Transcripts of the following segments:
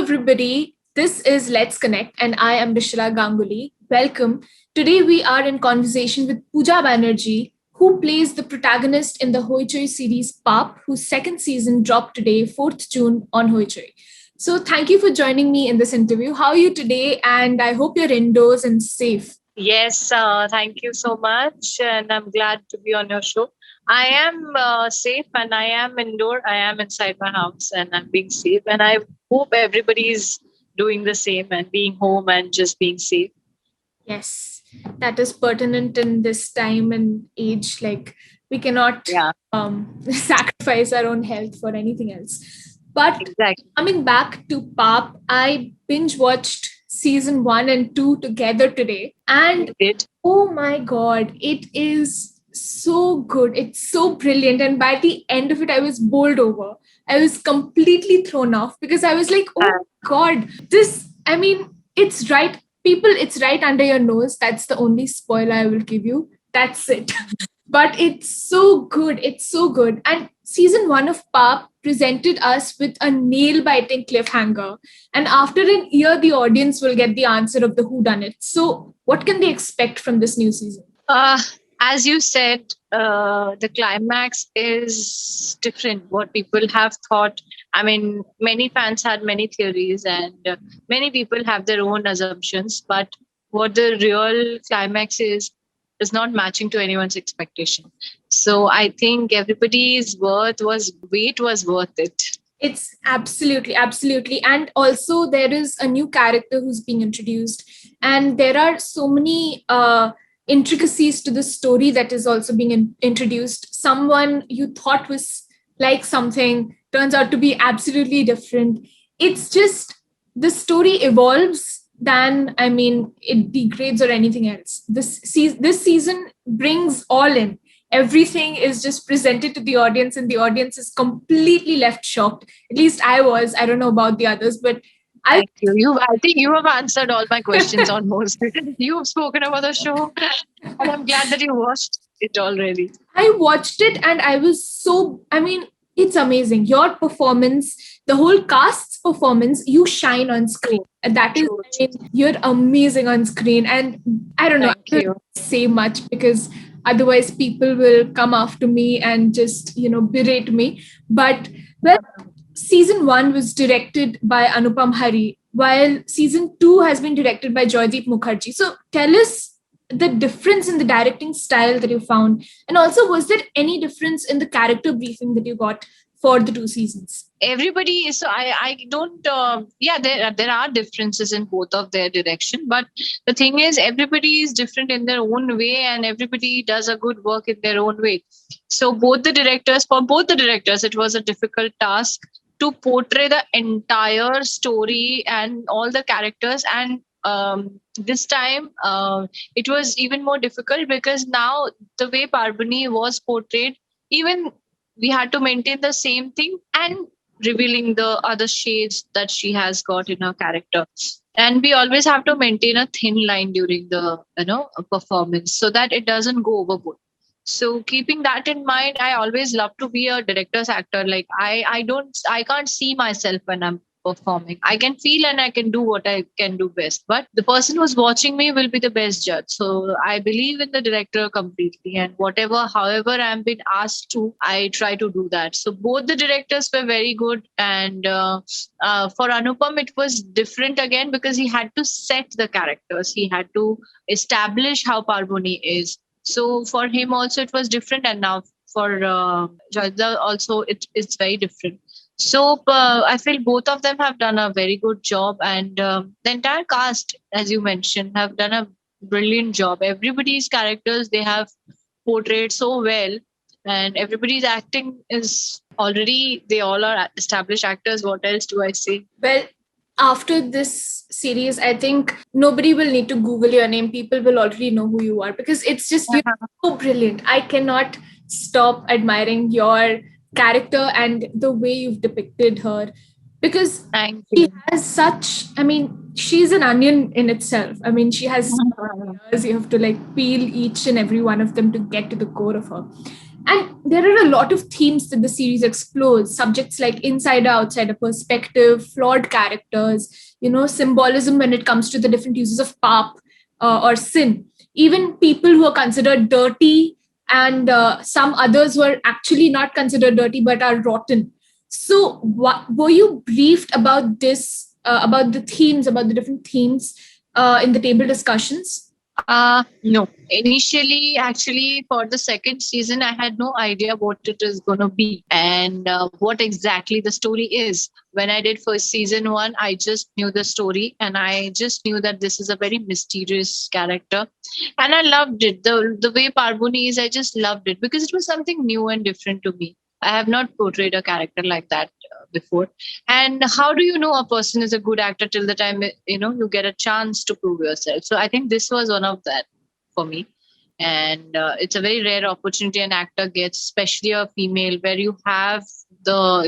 everybody. This is Let's Connect, and I am Bishra Ganguly. Welcome. Today, we are in conversation with Puja Banerjee, who plays the protagonist in the Hoichoi series Paap, whose second season dropped today, 4th June, on Hoichoi. So, thank you for joining me in this interview. How are you today? And I hope you're indoors and safe. Yes, thank you so much. And I'm glad to be on your show. I am safe and I am indoor. I am inside my house and I'm being safe. And I hope everybody is doing the same and being home and just being safe. Yes, that is pertinent in this time and age. Like, we cannot Yeah, sacrifice our own health for anything else. But exactly. coming back to Paap, I binge watched season 1 and 2 together today. And It. oh my God, it is so good. It's so brilliant. And by the end of it, I was bowled over. I was completely thrown off because I was like, oh Uh, my God, it's right. People, it's right under your nose. That's the only spoiler I will give you. That's it. But it's so good. It's so good. And season 1 of Paap presented us with a nail biting cliffhanger. And after an year, the audience will get the answer of the whodunnit. So, what can they expect from this new season? uh, as you said, the climax is different. What people have thought. I mean, many fans had many theories, and many people have their own assumptions. But what the real climax is not matching to anyone's expectation. So I think everybody's weight was worth it. It's absolutely, absolutely. And also, there is a new character who's being introduced. And there are so many intricacies to the story that is also being introduced. Someone you thought was like something turns out to be absolutely different. It's just the story evolves than, it degrades or anything else. This season brings all in. Everything is just presented to the audience and the audience is completely left shocked. At least I don't know about the others, but I Thank you. I think you have answered all my questions almost. You have spoken about the show, and I'm glad that you watched it already. I watched it and I was so, it's amazing. Your performance, the whole cast's performance, you shine on screen. True, And that is, true, true. you're amazing on screen. And I don't know, Thank I don't you. say much because otherwise people will come after me and just, berate me. But, well, season 1 was directed by Anupam Hari, while season 2 has been directed by Joydeep Mukherjee. So tell us the difference in the directing style that you found. And also, was there any difference in the character briefing that you got for the 2 seasons? Everybody is so I don't yeah, there are differences in both of their direction, but the thing is everybody is different in their own way and everybody does a good work in their own way. So both the directors it was a difficult task to portray the entire story and all the characters, and this time it was even more difficult because now the way Parboni was portrayed, even we had to maintain the same thing and revealing the other shades that she has got in her character. And we always have to maintain a thin line during the performance so that it doesn't go overboard. So keeping that in mind, I always love to be a director's actor. Like I can't see myself when I'm performing. I can feel and I can do what I can do best. But the person who's watching me will be the best judge. So I believe in the director completely. And however I'm been asked to, I try to do that. So both the directors were very good. And for Anupam, it was different again because he had to set the characters. He had to establish how Parboni is. So for him also it was different, and now for Joyda also it's very different. So I feel both of them have done a very good job, and the entire cast, as you mentioned, have done a brilliant job. Everybody's characters they have portrayed so well, and everybody's acting is already they all are established actors. What else do I say? Well, after this series, I think nobody will need to Google your name. People will already know who you are because it's just you're so brilliant. I cannot stop admiring your character and the way you've depicted her because Thank she you. has such, she's an onion in itself. She has layers. You have to like peel each and every one of them to get to the core of her. And there are a lot of themes that the series explores, subjects like insider, outsider perspective, flawed characters, symbolism when it comes to the different uses of paap or sin, even people who are considered dirty, and some others who are actually not considered dirty but are rotten. So, were you briefed about this, about the themes, about the different themes in the table discussions? No. Initially, actually, for the second season, I had no idea what it is going to be and what exactly the story is. When I did first season one, I just knew the story and I just knew that this is a very mysterious character. And I loved it. The way Parboni is, I just loved it because it was something new and different to me. I have not portrayed a character like that before. And how do you know a person is a good actor till the time you get a chance to prove yourself? So I think this was one of that for me. And it's a very rare opportunity an actor gets, especially a female, where you have the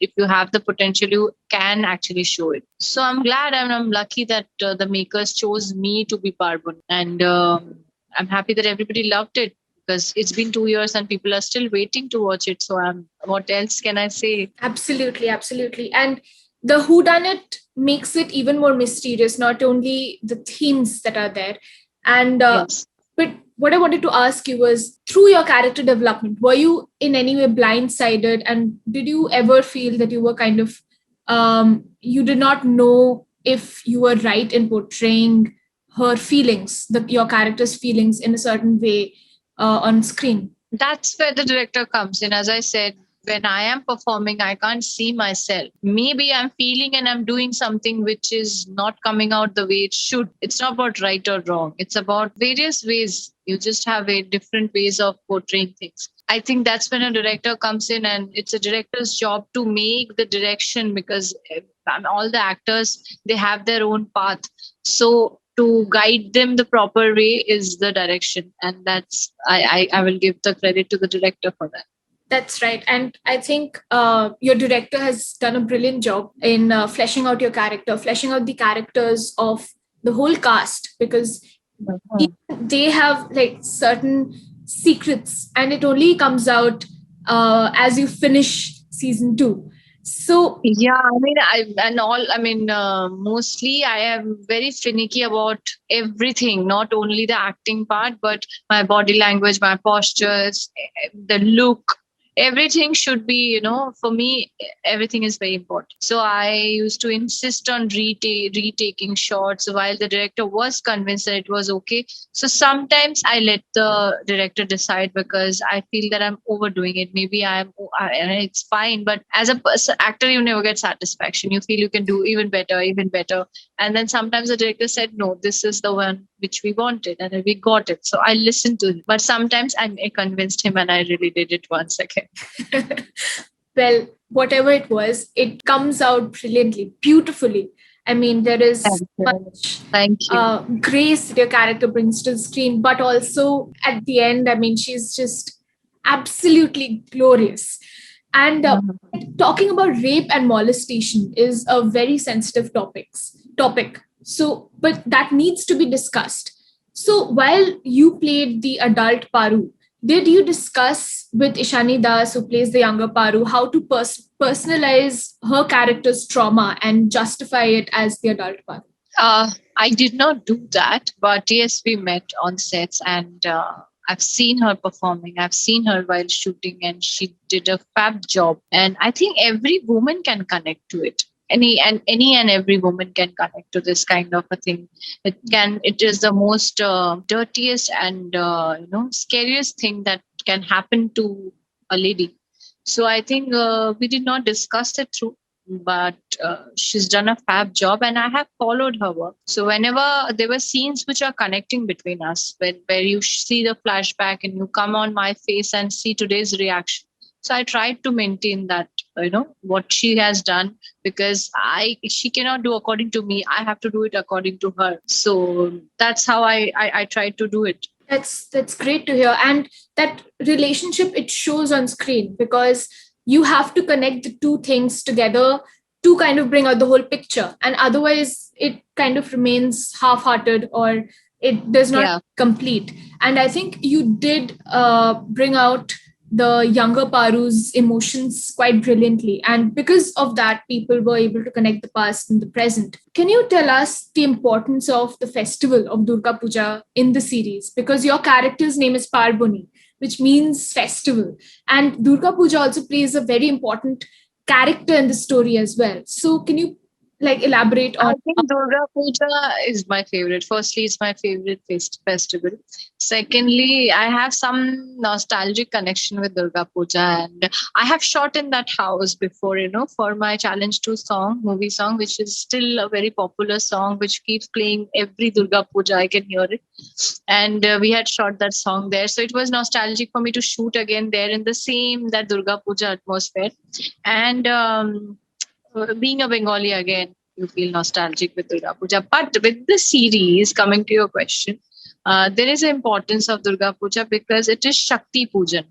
if you have the potential, you can actually show it. So I'm glad and I'm lucky that the makers chose me to be Parbon, and I'm happy that everybody loved it because it's been 2 years and people are still waiting to watch it. So what else can I say? Absolutely, absolutely. And the whodunit makes it even more mysterious, not only the themes that are there. And Yes. but what I wanted to ask you was, through your character development, were you in any way blindsided? And did you ever feel that you were kind of, you did not know if you were right in portraying her feelings, your character's feelings in a certain way on screen? That's where the director comes in. As I said, when I am performing, I can't see myself. Maybe I'm feeling and I'm doing something which is not coming out the way it should. It's not about right or wrong. It's about various ways. You just have a different ways of portraying things. I think that's when a director comes in, and it's a director's job to make the direction because all the actors, they have their own path. So to guide them the proper way is the direction, and that's I will give the credit to the director for that. That's right. And I think your director has done a brilliant job in fleshing out your character, fleshing out the characters of the whole cast, because they have like certain secrets and it only comes out as you finish season 2. So Yeah, I mean, mostly I am very finicky about everything, not only the acting part, but my body language, my postures, the look, everything should be, for me, everything is very important. So I used to insist on retaking shots while the director was convinced that it was okay. So sometimes I let the director decide because I feel that I'm overdoing it. Maybe and it's fine, but as a actor, you never get satisfaction. You feel you can do even better, even better. And then sometimes the director said, no, this is the one which we wanted, and then we got it. So I listened to him. But sometimes I convinced him and I really did it once again. Well, whatever it was, it comes out brilliantly, beautifully. I mean, there is much Thank you. grace that your character brings to the screen, but also at the end, I mean, she's just absolutely glorious. And talking about rape and molestation is a very sensitive topic. So, but that needs to be discussed. So, while you played the adult Paru, did you discuss with Ishani Das, who plays the younger Paru, how to personalize her character's trauma and justify it as the adult Paru? I did not do that, but yes, we met on sets, and I've seen her performing. I've seen her while shooting, and she did a fab job. And I think every woman can connect to it. Any and every woman can connect to this kind of a thing. It is the most dirtiest and scariest thing that can happen to a lady. So I think we did not discuss it through, but she's done a fab job and I have followed her work. So whenever there were scenes which are connecting between us, where you see the flashback and you come on my face and see today's reaction. So I tried to maintain that, what she has done, because she cannot do according to me. I have to do it according to her. So that's how I tried to do it. That's great to hear. And that relationship, it shows on screen because you have to connect the two things together to kind of bring out the whole picture. And otherwise, it kind of remains half-hearted or it does not complete. And I think you did bring out the younger Paru's emotions quite brilliantly. And because of that, people were able to connect the past and the present. Can you tell us the importance of the festival of Durga Puja in the series? Because your character's name is Parboni, which means festival. And Durga Puja also plays a very important character in the story as well. So can you elaborate I on? think Durga Puja is my favorite. Firstly, it's my favorite festival. Secondly, I have some nostalgic connection with Durga Puja, and I have shot in that house before, for my Challenge 2 song, movie song, which is still a very popular song, which keeps playing every Durga Puja. I can hear it. And we had shot that song there. So it was nostalgic for me to shoot again there in the same, that Durga Puja atmosphere. And being a Bengali again, you feel nostalgic with Durga Puja. But with the series, coming to your question, there is an importance of Durga Puja because it is Shakti Pujan.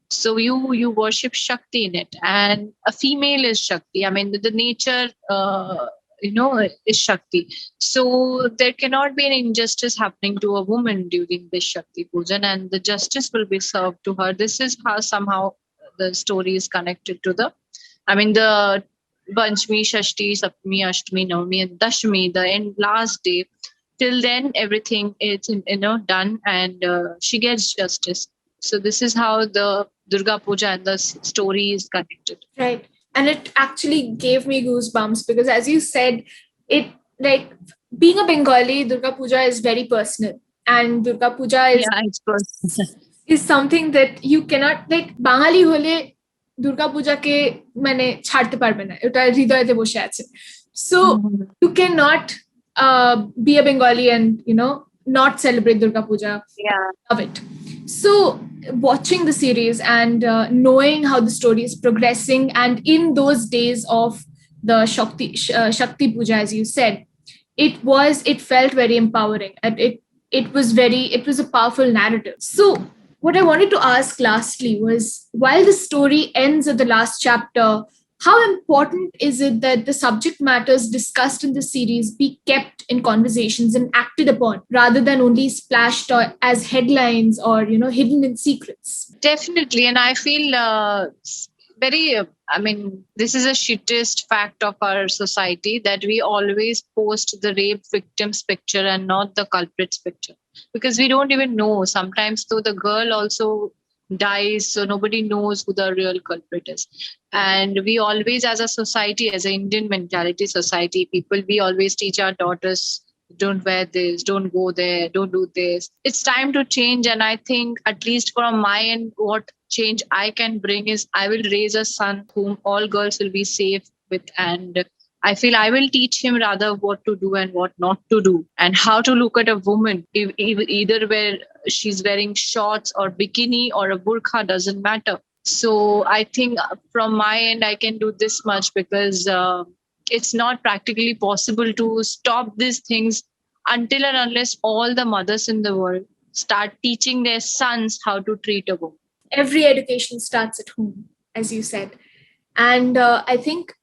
So you worship Shakti in it, and a female is Shakti. I mean, the nature, is Shakti. So there cannot be an injustice happening to a woman during this Shakti Pujan, and the justice will be served to her. This is how somehow the story is connected to the Panchami, Shashti, Saptami, Ashtami, Navami, and Dashami, the end last day. Till then, everything is done, and she gets justice. So this is how the Durga Puja and the story is connected. Right. And it actually gave me goosebumps because, as you said, it like being a Bengali, Durga Puja is very personal. And Durga Puja It's personal. is something that you cannot, বাঙালি হলে দুর্গা পূজাকে মানে ছাড়তে পারবে না, ওটা হৃদয়তে বসে আছে. So you cannot be a Bengali and not celebrate Durga Puja. Yeah. Love it. So watching the series and knowing how the story is progressing, and in those days of the Shakti Puja, as you said, it felt very empowering, and it was a powerful narrative. So what I wanted to ask lastly was, while the story ends at the last chapter, how important is it that the subject matters discussed in the series be kept in conversations and acted upon rather than only splashed as headlines or hidden in secrets? Definitely, and I feel this is a shittest fact of our society, that we always post the rape victim's picture and not the culprit's picture, because we don't even know. Sometimes though the girl also dies, so nobody knows who the real culprit is. And we always, as a society, as an Indian mentality society, people, we always teach our daughters, don't wear this, don't go there, don't do this. It's time to change. And I think, at least from my end, what change I can bring is, I will raise a son whom all girls will be safe with. And I feel I will teach him rather what to do and what not to do, and how to look at a woman, either where she's wearing shorts or bikini or a burqa, doesn't matter. So I think from my end, I can do this much, because it's not practically possible to stop these things until and unless all the mothers in the world start teaching their sons how to treat a woman. Every education starts at home, as you said. And I think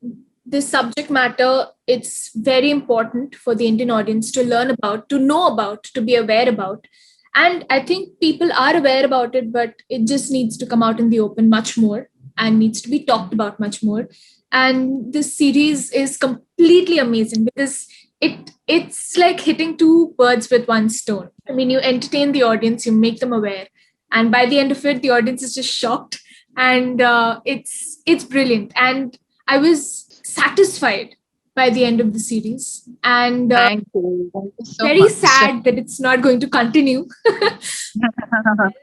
this subject matter, it's very important for the Indian audience to learn about, to know about, to be aware about. And I think people are aware about it, but it just needs to come out in the open much more and needs to be talked about much more. And this series is completely amazing because it's like hitting two birds with one stone. I mean, you entertain the audience, you make them aware, and by the end of it, the audience is just shocked, and it's brilliant. And I was satisfied by the end of the series, and Thank you. Thank you so very much. sad that it's not going to continue.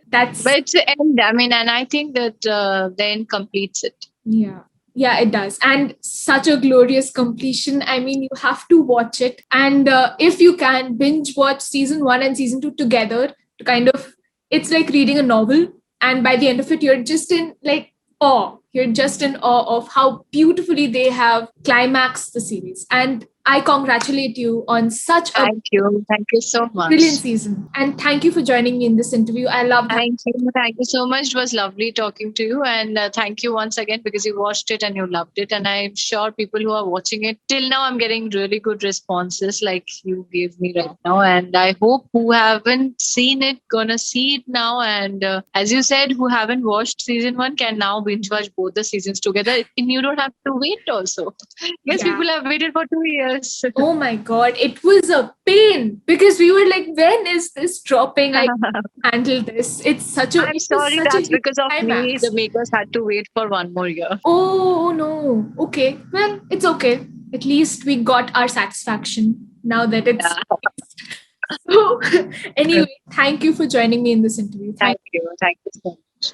That's But it's the end. I mean, and I think that the end completes it. yeah, it does. And such a glorious completion. I mean, you have to watch it. And if you can, binge watch season 1 and season 2 together to kind of, it's like reading a novel. And by the end of it, you're just in awe. You're just in awe of how beautifully they have climaxed the series. And I congratulate you on such a Thank you so much. brilliant season. And thank you for joining me in this interview. I loved Thank you so much. It was lovely talking to you, and thank you once again because you watched it and you loved it. And I'm sure people who are watching it till now, I'm getting really good responses like you gave me right now. And I hope who haven't seen it gonna see it now. And as you said, who haven't watched season 1 can now binge watch both the seasons together, and you don't have to wait. Also, yes, Yeah. people have waited for 2 years. Oh my God, it was a pain because we were like, when is this dropping? I can't handle this. It's such a. I'm It was sorry, such a that's huge because of me. climax. The makers had to wait for 1 more year. Oh no. Okay. Well, it's okay. At least we got our satisfaction now that it's. Yeah. So, anyway, thank you for joining me in this interview. Thank you. Thank you so much.